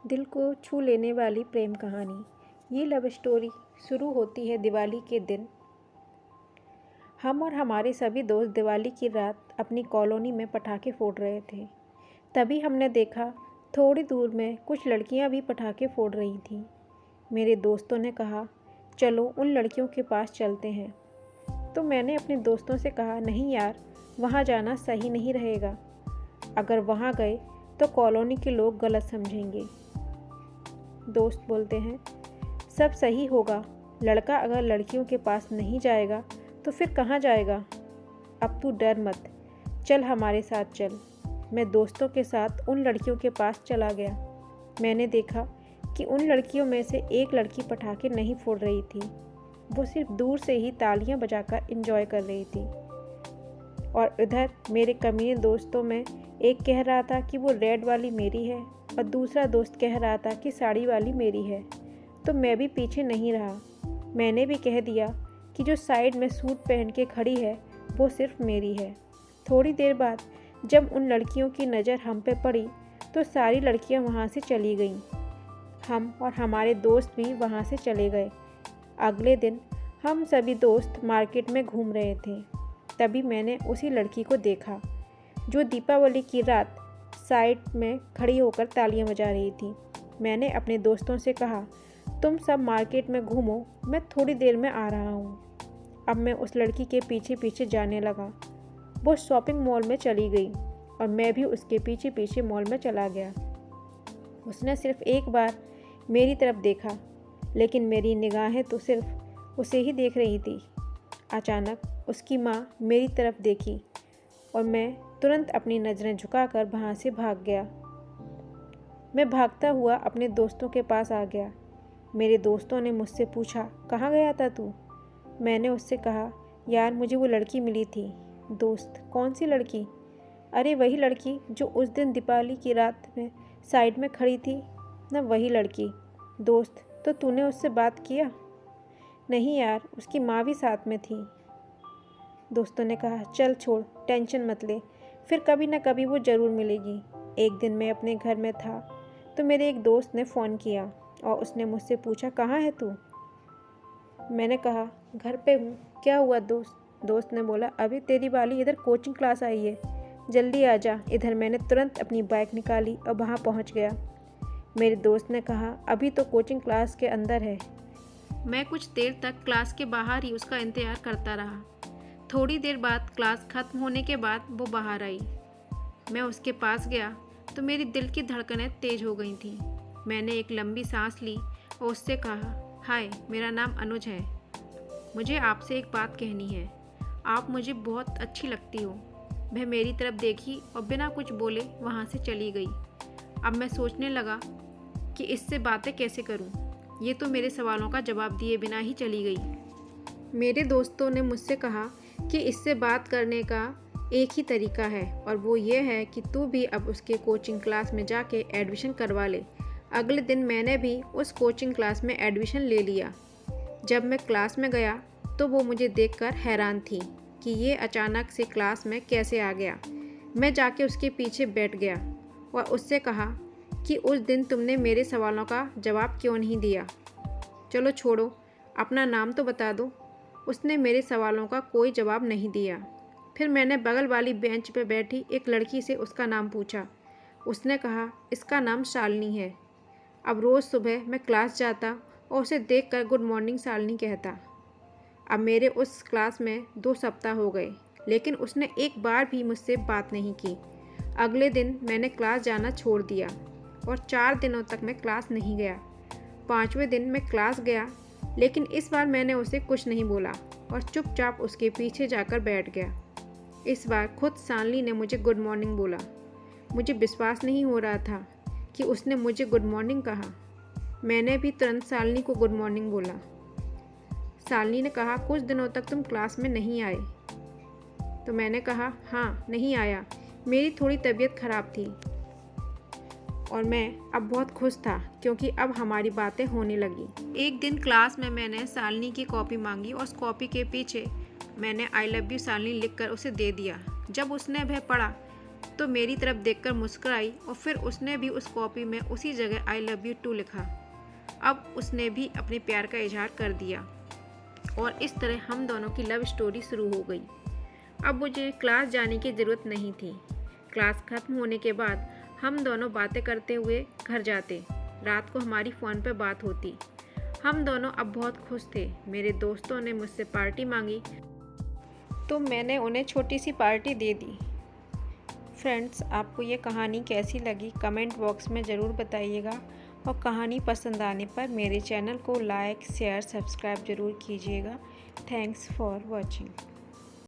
दिल को छू लेने वाली प्रेम कहानी। ये लव स्टोरी शुरू होती है दिवाली के दिन। हम और हमारे सभी दोस्त दिवाली की रात अपनी कॉलोनी में पटाखे फोड़ रहे थे। तभी हमने देखा थोड़ी दूर में कुछ लड़कियां भी पटाखे फोड़ रही थीं। मेरे दोस्तों ने कहा, चलो उन लड़कियों के पास चलते हैं। तो मैंने अपने दोस्तों से कहा, नहीं यार, वहाँ जाना सही नहीं रहेगा। अगर वहाँ गए तो कॉलोनी के लोग गलत समझेंगे। दोस्त बोलते हैं, सब सही होगा। लड़का अगर लड़कियों के पास नहीं जाएगा तो फिर कहाँ जाएगा। अब तू डर मत, चल हमारे साथ चल। मैं दोस्तों के साथ उन लड़कियों के पास चला गया। मैंने देखा कि उन लड़कियों में से एक लड़की पटाखे नहीं फोड़ रही थी। वो सिर्फ दूर से ही तालियां बजाकर एंजॉय कर रही थी। और इधर मेरे कमीने दोस्तों में एक कह रहा था कि वो रेड वाली मेरी है और दूसरा दोस्त कह रहा था कि साड़ी वाली मेरी है। तो मैं भी पीछे नहीं रहा। मैंने भी कह दिया कि जो साइड में सूट पहन के खड़ी है वो सिर्फ मेरी है। थोड़ी देर बाद जब उन लड़कियों की नज़र हम पे पड़ी तो सारी लड़कियां वहाँ से चली गईं। हम और हमारे दोस्त भी वहाँ से चले गए। अगले दिन हम सभी दोस्त मार्केट में घूम रहे थे। तभी मैंने उसी लड़की को देखा जो दीपावली की रात साइड में खड़ी होकर तालियां बजा रही थी। मैंने अपने दोस्तों से कहा, तुम सब मार्केट में घूमो, मैं थोड़ी देर में आ रहा हूँ। अब मैं उस लड़की के पीछे पीछे जाने लगा। वो शॉपिंग मॉल में चली गई और मैं भी उसके पीछे पीछे मॉल में चला गया। उसने सिर्फ एक बार मेरी तरफ देखा, लेकिन मेरी निगाहें तो सिर्फ उसे ही देख रही थी। अचानक उसकी माँ मेरी तरफ देखी और मैं तुरंत अपनी नज़रें झुकाकर वहाँ से भाग गया। मैं भागता हुआ अपने दोस्तों के पास आ गया। मेरे दोस्तों ने मुझसे पूछा, कहाँ गया था तू? मैंने उससे कहा, यार मुझे वो लड़की मिली थी। दोस्त, कौन सी लड़की? अरे वही लड़की जो उस दिन दीपावली की रात में साइड में खड़ी थी ना, वही लड़की। दोस्त, तो तूने उससे बात किया? नहीं यार, उसकी माँ भी साथ में थी। दोस्तों ने कहा, चल छोड़, टेंशन मत ले, फिर कभी ना कभी वो ज़रूर मिलेगी। एक दिन मैं अपने घर में था तो मेरे एक दोस्त ने फ़ोन किया और उसने मुझसे पूछा, कहाँ है तू? मैंने कहा, घर पे हूँ। क्या हुआ दोस्त? दोस्त ने बोला, अभी तेरी वाली इधर कोचिंग क्लास आई है, जल्दी आ जा इधर। मैंने तुरंत अपनी बाइक निकाली और वहाँ पहुँच गया। मेरे दोस्त ने कहा, अभी तो कोचिंग क्लास के अंदर है। मैं कुछ देर तक क्लास के बाहर ही उसका इंतज़ार करता रहा। थोड़ी देर बाद क्लास ख़त्म होने के बाद वो बाहर आई। मैं उसके पास गया तो मेरी दिल की धड़कनें तेज़ हो गई थीं। मैंने एक लंबी सांस ली और उससे कहा, हाय, मेरा नाम अनुज है। मुझे आपसे एक बात कहनी है। आप मुझे बहुत अच्छी लगती हो। वह मेरी तरफ देखी और बिना कुछ बोले वहाँ से चली गई। अब मैं सोचने लगा कि इससे बातें कैसे करूँ। ये तो मेरे सवालों का जवाब दिए बिना ही चली गई। मेरे दोस्तों ने मुझसे कहा कि इससे बात करने का एक ही तरीका है और वो ये है कि तू भी अब उसके कोचिंग क्लास में जाके एडमिशन करवा ले। अगले दिन मैंने भी उस कोचिंग क्लास में एडमिशन ले लिया। जब मैं क्लास में गया तो वो मुझे देखकर हैरान थी कि ये अचानक से क्लास में कैसे आ गया। मैं जाके उसके पीछे बैठ गया और उससे कहा कि उस दिन तुमने मेरे सवालों का जवाब क्यों नहीं दिया। चलो छोड़ो, अपना नाम तो बता दो। उसने मेरे सवालों का कोई जवाब नहीं दिया। फिर मैंने बगल वाली बेंच पर बैठी एक लड़की से उसका नाम पूछा। उसने कहा, इसका नाम शालिनी है। अब रोज़ सुबह मैं क्लास जाता और उसे देखकर गुड मॉर्निंग शालिनी कहता। अब मेरे उस क्लास में 2 सप्ताह हो गए, लेकिन उसने एक बार भी मुझसे बात नहीं की। अगले दिन मैंने क्लास जाना छोड़ दिया और 4 दिनों तक मैं क्लास नहीं गया। 5वें दिन मैं क्लास गया, लेकिन इस बार मैंने उसे कुछ नहीं बोला और चुपचाप उसके पीछे जाकर बैठ गया। इस बार खुद शालिनी ने मुझे गुड मॉर्निंग बोला। मुझे विश्वास नहीं हो रहा था कि उसने मुझे गुड मॉर्निंग कहा। मैंने भी तुरंत शालिनी को गुड मॉर्निंग बोला। शालिनी ने कहा, कुछ दिनों तक तुम क्लास में नहीं आए। तो मैंने कहा, हाँ, नहीं आया, मेरी थोड़ी तबीयत खराब थी। और मैं अब बहुत खुश था क्योंकि अब हमारी बातें होने लगी। एक दिन क्लास में मैंने शालिनी की कॉपी मांगी और उस कॉपी के पीछे मैंने आई लव यू शालिनी लिखकर उसे दे दिया। जब उसने वह पढ़ा तो मेरी तरफ देखकर मुस्कुराई और फिर उसने भी उस कॉपी में उसी जगह आई लव यू टू लिखा। अब उसने भी अपने प्यार का इजहार कर दिया और इस तरह हम दोनों की लव स्टोरी शुरू हो गई। अब मुझे क्लास जाने की ज़रूरत नहीं थी। क्लास खत्म होने के बाद हम दोनों बातें करते हुए घर जाते। रात को हमारी फ़ोन पर बात होती। हम दोनों अब बहुत खुश थे। मेरे दोस्तों ने मुझसे पार्टी मांगी तो मैंने उन्हें छोटी सी पार्टी दे दी। फ्रेंड्स, आपको ये कहानी कैसी लगी कमेंट बॉक्स में ज़रूर बताइएगा और कहानी पसंद आने पर मेरे चैनल को लाइक शेयर सब्सक्राइब ज़रूर कीजिएगा। Thanks for watching.